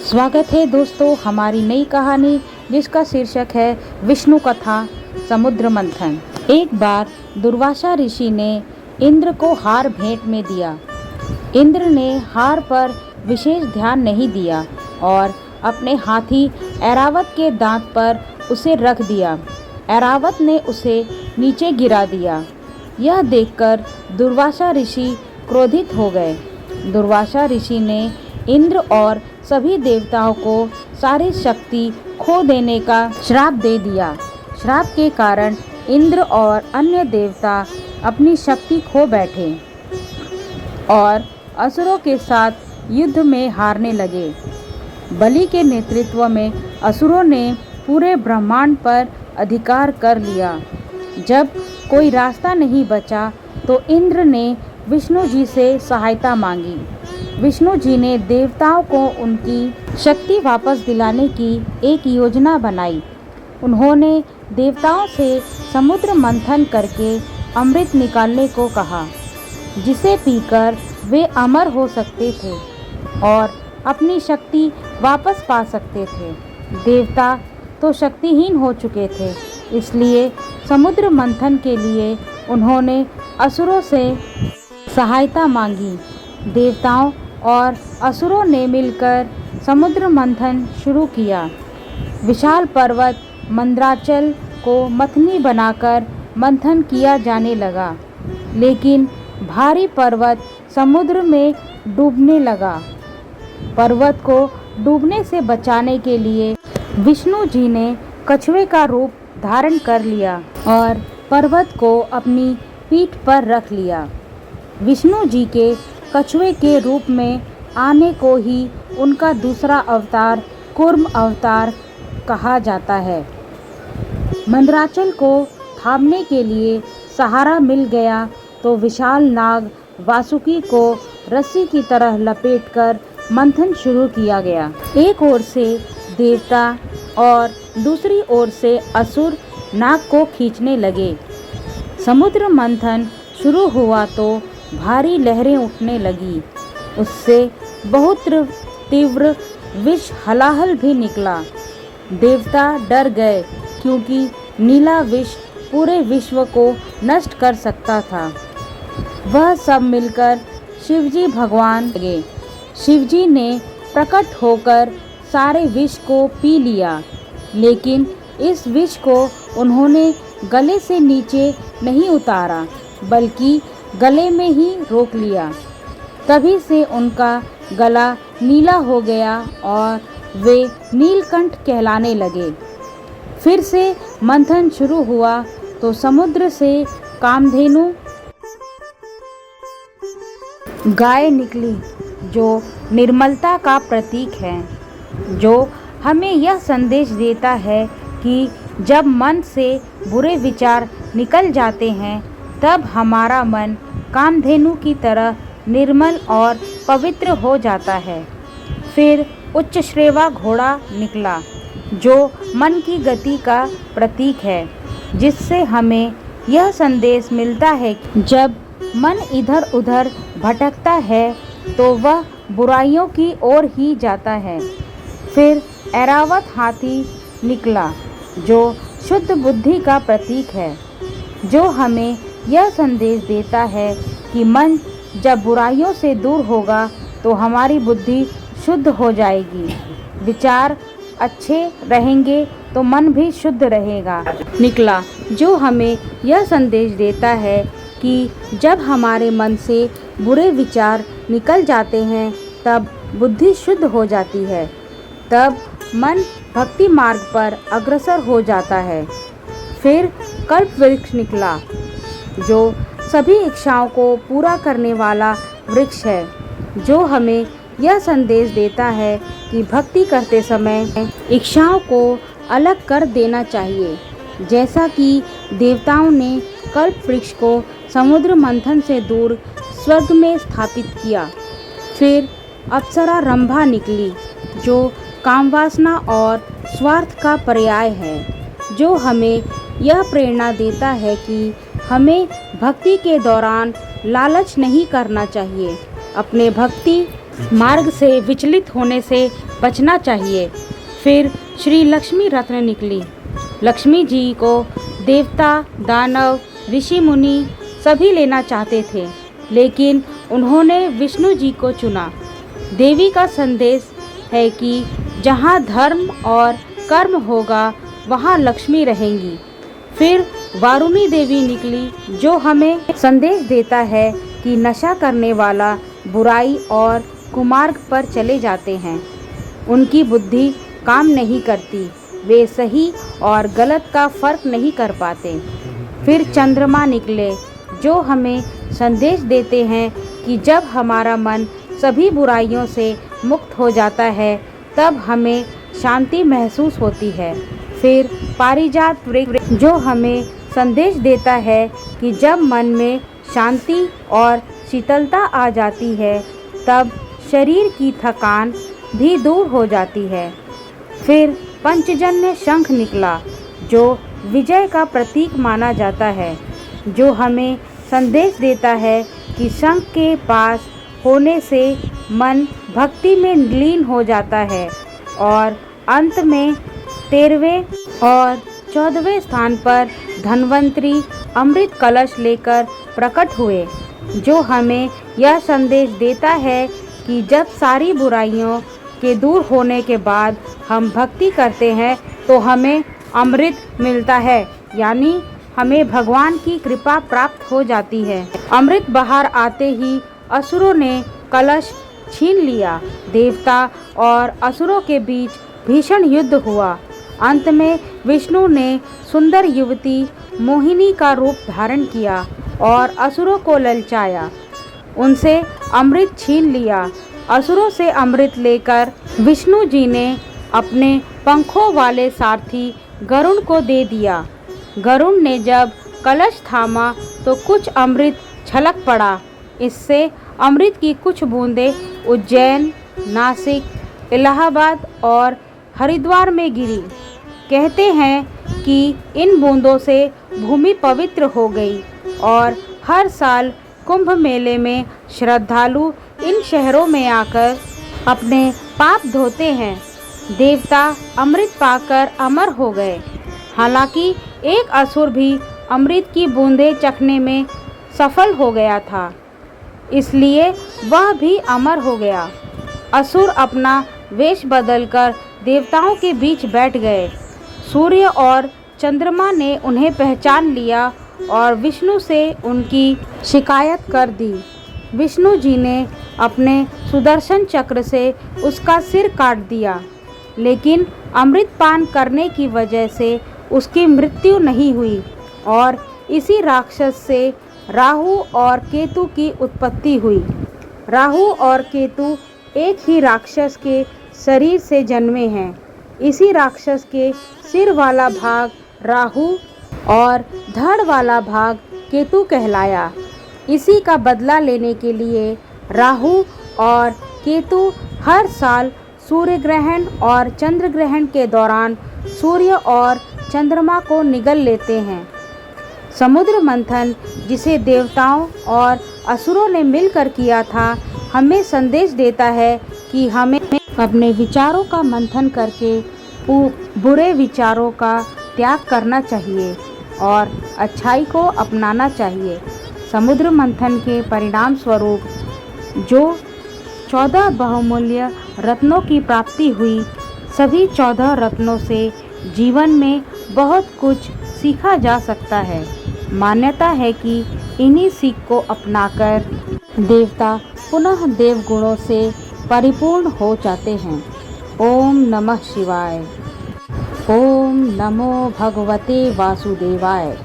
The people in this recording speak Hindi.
स्वागत है दोस्तों हमारी नई कहानी जिसका शीर्षक है विष्णु कथा समुद्र मंथन। एक बार दुर्वासा ऋषि ने इंद्र को हार भेंट में दिया। इंद्र ने हार पर विशेष ध्यान नहीं दिया और अपने हाथी ऐरावत के दांत पर उसे रख दिया। ऐरावत ने उसे नीचे गिरा दिया। यह देखकर दुर्वासा ऋषि क्रोधित हो गए। दुर्वासा ऋषि ने इंद्र और सभी देवताओं को सारी शक्ति खो देने का श्राप दे दिया। श्राप के कारण इंद्र और अन्य देवता अपनी शक्ति खो बैठे और असुरों के साथ युद्ध में हारने लगे। बलि के नेतृत्व में असुरों ने पूरे ब्रह्मांड पर अधिकार कर लिया। जब कोई रास्ता नहीं बचा तो इंद्र ने विष्णु जी से सहायता मांगी। विष्णु जी ने देवताओं को उनकी शक्ति वापस दिलाने की एक योजना बनाई। उन्होंने देवताओं से समुद्र मंथन करके अमृत निकालने को कहा, जिसे पीकर वे अमर हो सकते थे और अपनी शक्ति वापस पा सकते थे। देवता तो शक्तिहीन हो चुके थे, इसलिए समुद्र मंथन के लिए उन्होंने असुरों से सहायता मांगी। देवताओं और असुरों ने मिलकर समुद्र मंथन शुरू किया। विशाल पर्वत मंद्राचल को मथनी बनाकर मंथन किया जाने लगा, लेकिन भारी पर्वत समुद्र में डूबने लगा। पर्वत को डूबने से बचाने के लिए विष्णु जी ने कछुए का रूप धारण कर लिया और पर्वत को अपनी पीठ पर रख लिया। विष्णु जी के कछुए के रूप में आने को ही उनका दूसरा अवतार कूर्म अवतार कहा जाता है। मंद्राचल को थामने के लिए सहारा मिल गया तो विशाल नाग वासुकी को रस्सी की तरह लपेटकर मंथन शुरू किया गया। एक ओर से देवता और दूसरी ओर से असुर नाग को खींचने लगे। समुद्र मंथन शुरू हुआ तो भारी लहरें उठने लगी। उससे बहुत तीव्र विष हलाहल भी निकला। देवता डर गए क्योंकि नीला विष पूरे विश्व को नष्ट कर सकता था। वह सब मिलकर शिवजी भगवान लगे। शिवजी ने प्रकट होकर सारे विष को पी लिया, लेकिन इस विष को उन्होंने गले से नीचे नहीं उतारा, बल्कि गले में ही रोक लिया। तभी से उनका गला नीला हो गया और वे नीलकंठ कहलाने लगे। फिर से मंथन शुरू हुआ तो समुद्र से कामधेनु गाय निकली, जो निर्मलता का प्रतीक है, जो हमें यह संदेश देता है कि जब मन से बुरे विचार निकल जाते हैं तब हमारा मन कामधेनु की तरह निर्मल और पवित्र हो जाता है। फिर उच्च श्रेवा घोड़ा निकला, जो मन की गति का प्रतीक है, जिससे हमें यह संदेश मिलता है कि जब मन इधर उधर भटकता है तो वह बुराइयों की ओर ही जाता है। फिर ऐरावत हाथी निकला, जो शुद्ध बुद्धि का प्रतीक है, जो हमें यह संदेश देता है कि मन जब बुराइयों से दूर होगा तो हमारी बुद्धि शुद्ध हो जाएगी। विचार अच्छे रहेंगे तो मन भी शुद्ध रहेगा। निकला, जो हमें यह संदेश देता है कि जब हमारे मन से बुरे विचार निकल जाते हैं तब बुद्धि शुद्ध हो जाती है, तब मन भक्ति मार्ग पर अग्रसर हो जाता है। फिर कल्प वृक्ष निकला, जो सभी इच्छाओं को पूरा करने वाला वृक्ष है, जो हमें यह संदेश देता है कि भक्ति करते समय इच्छाओं को अलग कर देना चाहिए। जैसा कि देवताओं ने कल्प वृक्ष को समुद्र मंथन से दूर स्वर्ग में स्थापित किया। फिर अप्सरा रंभा निकली, जो कामवासना और स्वार्थ का पर्याय है, जो हमें यह प्रेरणा देता है कि हमें भक्ति के दौरान लालच नहीं करना चाहिए। अपने भक्ति मार्ग से विचलित होने से बचना चाहिए। फिर श्री लक्ष्मी रत्न निकली। लक्ष्मी जी को देवता, दानव, ऋषि मुनि सभी लेना चाहते थे, लेकिन उन्होंने विष्णु जी को चुना। देवी का संदेश है कि जहाँ धर्म और कर्म होगा वहाँ लक्ष्मी रहेंगी। फिर वारुणी देवी निकली, जो हमें संदेश देता है कि नशा करने वाला बुराई और कुमार्ग पर चले जाते हैं। उनकी बुद्धि काम नहीं करती, वे सही और गलत का फर्क नहीं कर पाते। फिर चंद्रमा निकले, जो हमें संदेश देते हैं कि जब हमारा मन सभी बुराइयों से मुक्त हो जाता है तब हमें शांति महसूस होती है। फिर पारिजात वृक्ष, जो हमें संदेश देता है कि जब मन में शांति और शीतलता आ जाती है तब शरीर की थकान भी दूर हो जाती है। फिर पंचजन्य शंख निकला, जो विजय का प्रतीक माना जाता है, जो हमें संदेश देता है कि शंख के पास होने से मन भक्ति में लीन हो जाता है और अंत में 13वें और 14वें स्थान पर धन्वंतरी अमृत कलश लेकर प्रकट हुए, जो हमें यह संदेश देता है कि जब सारी बुराइयों के दूर होने के बाद हम भक्ति करते हैं तो हमें अमृत मिलता है, यानी हमें भगवान की कृपा प्राप्त हो जाती है। अमृत बाहर आते ही असुरों ने कलश छीन लिया। देवता और असुरों के बीच भीषण युद्ध हुआ। अंत में विष्णु ने सुंदर युवती मोहिनी का रूप धारण किया और असुरों को ललचाया, उनसे अमृत छीन लिया। असुरों से अमृत लेकर विष्णु जी ने अपने पंखों वाले सारथी गरुण को दे दिया। गरुण ने जब कलश थामा तो कुछ अमृत छलक पड़ा। इससे अमृत की कुछ बूंदें उज्जैन, नासिक, इलाहाबाद और हरिद्वार में गिरी। कहते हैं कि इन बूंदों से भूमि पवित्र हो गई और हर साल कुंभ मेले में श्रद्धालु इन शहरों में आकर अपने पाप धोते हैं। देवता अमृत पाकर अमर हो गए। हालांकि एक असुर भी अमृत की बूंदें चखने में सफल हो गया था, इसलिए वह भी अमर हो गया। असुर अपना वेश बदलकर देवताओं के बीच बैठ गए। सूर्य और चंद्रमा ने उन्हें पहचान लिया और विष्णु से उनकी शिकायत कर दी। विष्णु जी ने अपने सुदर्शन चक्र से उसका सिर काट दिया, लेकिन अमृत पान करने की वजह से उसकी मृत्यु नहीं हुई और इसी राक्षस से राहु और केतु की उत्पत्ति हुई। राहु और केतु एक ही राक्षस के शरीर से जन्मे हैं। इसी राक्षस के सिर वाला भाग राहु और धड़ वाला भाग केतु कहलाया। इसी का बदला लेने के लिए राहु और केतु हर साल सूर्य ग्रहण और चंद्र ग्रहण के दौरान सूर्य और चंद्रमा को निगल लेते हैं। समुद्र मंथन, जिसे देवताओं और असुरों ने मिलकर किया था, हमें संदेश देता है कि हमें अपने विचारों का मंथन करके बुरे विचारों का त्याग करना चाहिए और अच्छाई को अपनाना चाहिए। समुद्र मंथन के परिणाम स्वरूप जो 14 बहुमूल्य रत्नों की प्राप्ति हुई, सभी 14 रत्नों से जीवन में बहुत कुछ सीखा जा सकता है। मान्यता है कि इन्हीं सीख को अपनाकर देवता पुनः देव गुणों से परिपूर्ण हो जाते हैं। ओम नमः शिवाय। ओम नमो भगवते वासुदेवाय।